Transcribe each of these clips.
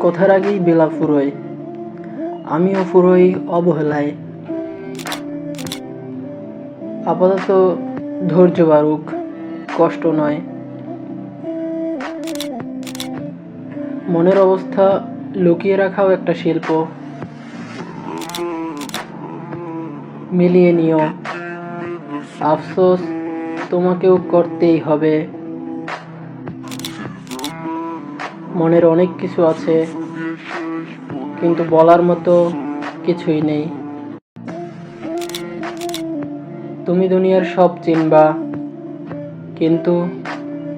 কথার আগেই বেলা ফুরোয়, আমিও ফুরোই অবহেলায়। আপাতত ধৈর্য বাড়ুক, কষ্ট নয়। মনের অবস্থা লুকিয়ে রাখাও একটা শিল্প। মিলিয়ে নিও, আফসোস তোমাকেও করতেই হবে। মনের অনেক কিছু আছে, কিন্তু বলার মতো কিছুই নেই। তুমি দুনিয়ার সব চিনবা, কিন্তু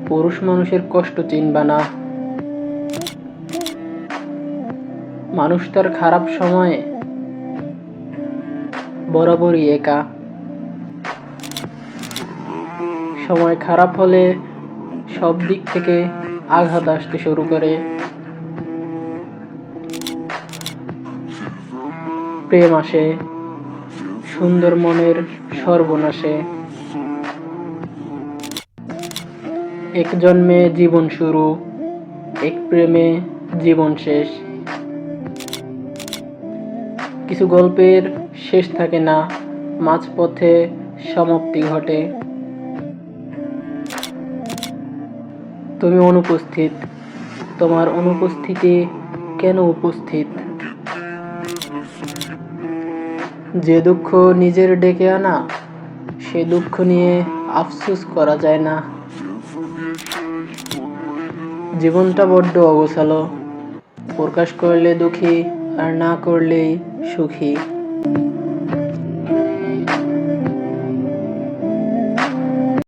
পুরুষ মানুষের কষ্ট চিনবা না। মানুষ তার খারাপ সময়ে বরাবরই একা। সময় খারাপ হলে সব দিক থেকে আঘাত আসতে শুরু করে। প্রেম আসে, সুন্দর মনের সর্বনাশে। এক জন্মে জীবন শুরু, এক প্রেমে জীবন শেষ। কিছু গল্পের শেষ থাকে না, মাঝপথে সমাপ্তি ঘটে। তুমি অনুপস্থিত, তোমার অনুপস্থিতি কেন উপস্থিত? যে দুঃখ নিজের ডেকে আনা, সে দুঃখ নিয়ে আফসোস করা যায় না। জীবনটা বড্ড অগোছালো, প্রকাশ করলে দুঃখী আর না করলেই সুখী।